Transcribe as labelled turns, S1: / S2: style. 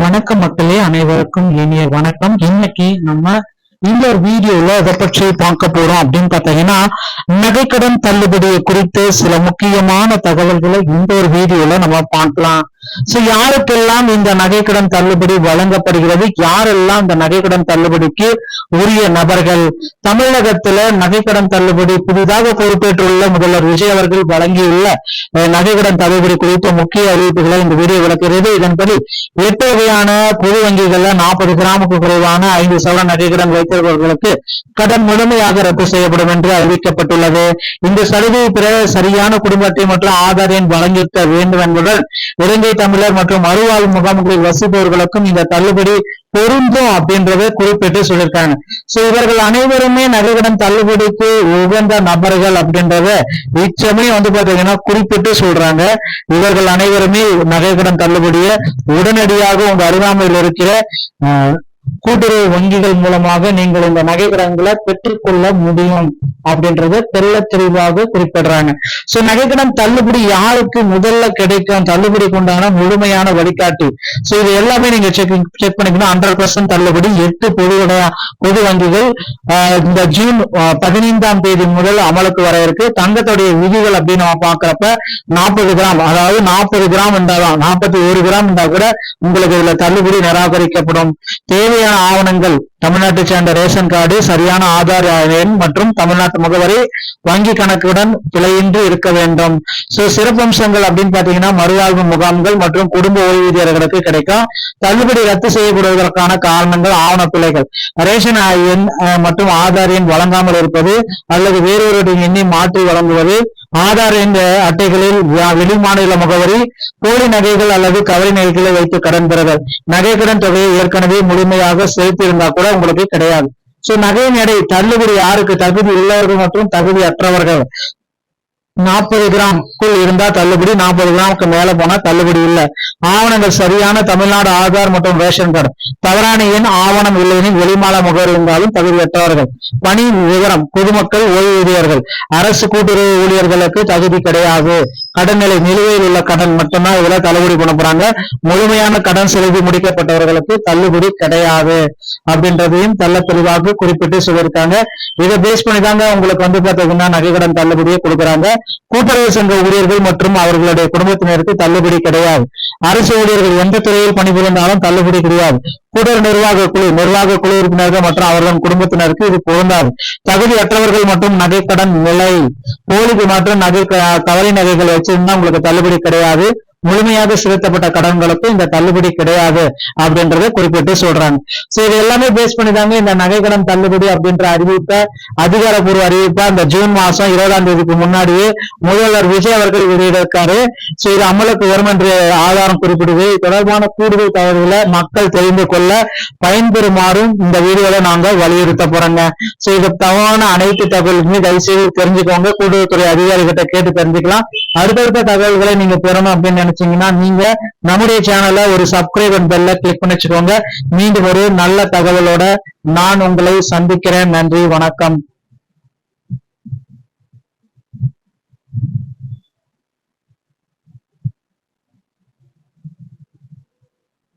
S1: வணக்கம் மக்களே, அனைவருக்கும் இனிய வணக்கம். இன்னைக்கு நம்ம இந்த ஒரு வீடியோல எதை பற்றி பார்க்க போறோம் அப்படின்னு பாத்தீங்கன்னா, நகைக்கடன் தள்ளுபடி குறித்து சில முக்கியமான தகவல்களை இந்த ஒரு வீடியோல நம்ம பார்க்கலாம். சோ யாருக்கெல்லாம் இந்த நகைக்கடன் தள்ளுபடி வழங்கப்படுகிறது, யாரெல்லாம் இந்த நகைக்கடன் தள்ளுபடிக்கு உரிய நபர்கள்? தமிழகத்துல நகைக்கடன் தள்ளுபடி புதிதாக பொறுப்பேற்றுள்ள முதல்வர் விஜய் அவர்கள் வழங்கியுள்ள நகைக்கடன் தள்ளுபடி குறித்த முக்கிய அறிவிப்புகளை இந்த வீடியோ விளக்குகிறது. இதன்படி 8 வகையான பொது வங்கிகள்ல 40 கிராமுக்கு குறைவான 5 சவரன் நகைக்கடன் வைத்திருப்பவர்களுக்கு கடன் முழுமையாக ரத்து செய்யப்படும் என்று அறிவிக்கப்பட்டுள்ளது. இந்த சலுகையை பெற சரியான குடும்ப அட்டை மற்றும் ஆதார் எண் வழங்கியிருக்க வேண்டும் என்பதுடன் இலங்கை தமிழர் மற்றும் மறுவாழ்வு முகாம்களில் வசிப்பவர்களுக்கும் இந்த தள்ளுபடி பொருந்தும் அப்படின்றத குறிப்பிட்டு சொல்லியிருக்காங்க. சோ இவர்கள் அனைவருமே நகைக்கடன் தள்ளுபடிக்கு உகந்த நபர்கள் அப்படின்றத இச்சமயம் பாத்தீங்கன்னா குறிப்பிட்டு சொல்றாங்க. இவர்கள் அனைவருமே நகைக்கடன் தள்ளுபடியை உடனடியாக உங்க அருகாமையில் இருக்கிற கூட்டுறவு வங்கிகள் மூலமாக நீங்கள் இந்த நகைக்கடன்களை பெற்றுக்கொள்ள முடியும் அப்படின்றத தெள்ள தெளிவாக குறிப்பிடுறாங்க. சோ நகைக்கடன் தள்ளுபடி யாருக்கு முதல்ல கிடைக்கும், தள்ளுபடிக்கு உண்டான முழுமையான வழிகாட்டி. சோ இது எல்லாமே நீங்க செக் பண்ணிக்கணும். 100% தள்ளுபடி 8 பொது வங்கிகள் இந்த ஜூன் 15ஆம் தேதி முதல் அமலுக்கு வர இருக்கு. தங்கத்துடைய விதிகள் அப்படின்னு நம்ம பாக்குறப்ப 40 கிராம், அதாவது 40 கிராம் இருந்தாலும் 41 கிராம் இருந்தா கூட உங்களுக்கு இதுல தள்ளுபடி நிராகரிக்கப்படும். தேவையான ஆவணங்கள் தமிழ்நாட்டை சேர்ந்த ரேஷன் கார்டு, சரியான ஆதார் எண் மற்றும் தமிழ்நாட்டு முகவரி, வங்கி கணக்குடன் பிழையின்றி இருக்க வேண்டும். சோ சிறப்பம்சங்கள் அப்படின்னு பாத்தீங்கன்னா மறுவாழ்வு முகாம்கள் மற்றும் குடும்ப ஓய்வூதியர்களுக்கு கிடைக்கும். தள்ளுபடி ரத்து செய்யப்படுவதற்கான காரணங்கள் ஆவண பிழைகள், ரேஷன் எண் மற்றும் ஆதார் எண் வழங்காமல் இருப்பது அல்லது வேறொரு எண்ணை மாற்றி வழங்குவது, ஆதார் எண் அட்டைகளில் வெளிமாநில முகவரி, போலி நகைகள் அல்லது கவரி நகைகளை வைத்து கடன் பெறுதல், நகைக்கடன் தொகையை ஏற்கனவே முழுமையாக செலுத்தியிருந்தா கூட உங்களுக்கு கிடையாது. சோ நகையின் எடை தள்ளுபடி யாருக்கு? தகுதி உள்ளவர்கள் மற்றும் தகுதி அற்றவர்கள். 40 கிராம்க்குள் இருந்தா தள்ளுபடி, 40 கிராமுக்கு மேல போனா தள்ளுபடி இல்ல. ஆவணங்கள் சரியான தமிழ்நாடு ஆதார் மற்றும் ரேஷன் கார்டு, தவறான எண் ஆவணம் இல்லையெனில் வெளிமாநில முகவரி இருந்தாலும் தகுதியற்றவர்கள். பணி விவரம், பொதுமக்கள், ஓய்வூதியர்கள், அரசு கூட்டுறவு ஊழியர்களுக்கு தகுதி கிடையாது. கடன் நிலை, நிலுவையில் உள்ள கடன் மட்டும்தான் இதுல தள்ளுபடி பண்ண போறாங்க. முழுமையான கடன் செலுத்தி முடிக்கப்பட்டவர்களுக்கு தள்ளுபடி கிடையாது அப்படின்றதையும் தெள்ள தெளிவாக குறிப்பிட்டு சொல்லியிருக்காங்க. இதை பேஸ் பண்ணிதாங்க உங்களுக்கு பாத்தீங்கன்னா நகைக்கடன் தள்ளுபடியை கொடுக்குறாங்க. கூட்டுறவு சங்க ஊழியர்கள் மற்றும் அவர்களுடைய குடும்பத்தினருக்கு தள்ளுபடி கிடையாது. அரசு ஊழியர்கள் எந்த துறையில் பணிபுரிந்தாலும் தள்ளுபடி கிடையாது. கூட்டுறவு நிர்வாக குழு உறுப்பினர்கள் மற்றும் அவர்களின் குடும்பத்தினருக்கு இது பொருந்தாது. தகுதியற்றவர்கள் மற்றும் நகைக்கடன் நிலை, போலிக்கு மற்றும் கவரி நகைகள் வச்சிருந்தா உங்களுக்கு தள்ளுபடி கிடையாது. முழுமையாக செலுத்தப்பட்ட கடன்களுக்கு இந்த தள்ளுபடி கிடையாது அப்படின்றத குறிப்பிட்டு சொல்றாங்க. சோ இது எல்லாமே பேஸ் பண்ணிதாங்க இந்த நகைக்கடன் தள்ளுபடி அப்படின்ற அறிவிப்பை, அதிகாரப்பூர்வ அறிவிப்பா இந்த ஜூன் மாசம் 20ஆம் தேதிக்கு முன்னாடியே முதல்வர் விஜய் அவர்கள் வெளியிட்டிருக்காரு. சோ இது அமலுக்கு வரும் என்று ஆதாரம் குறிப்பிடுது. இது தொடர்பான கூடுதல் தகவல்களை மக்கள் தெரிந்து கொள்ள பயன்பெறுமாறும் இந்த வீடியோல நாங்க வலியுறுத்த போறோங்க. சோ இது தவறான அனைத்து தகவலுமே தயவுசெய்து தெரிஞ்சுக்கோங்க. கூடுதல்துறை அதிகாரிகிட்ட கேட்டு தெரிஞ்சுக்கலாம். அடுத்தடுத்த தகவல்களை நீங்க பெறணும் அப்படின்னு நினைச்சீங்கன்னா நீங்க நம்முடைய சேனலை ஒரு சப்ஸ்கிரைப் அண்ட் பெல்ல கிளிக் பண்ணி வச்சுக்கோங்க. மீண்டும் ஒரு நல்ல தகவலோட நான் உங்களை சந்திக்கிறேன். நன்றி, வணக்கம்.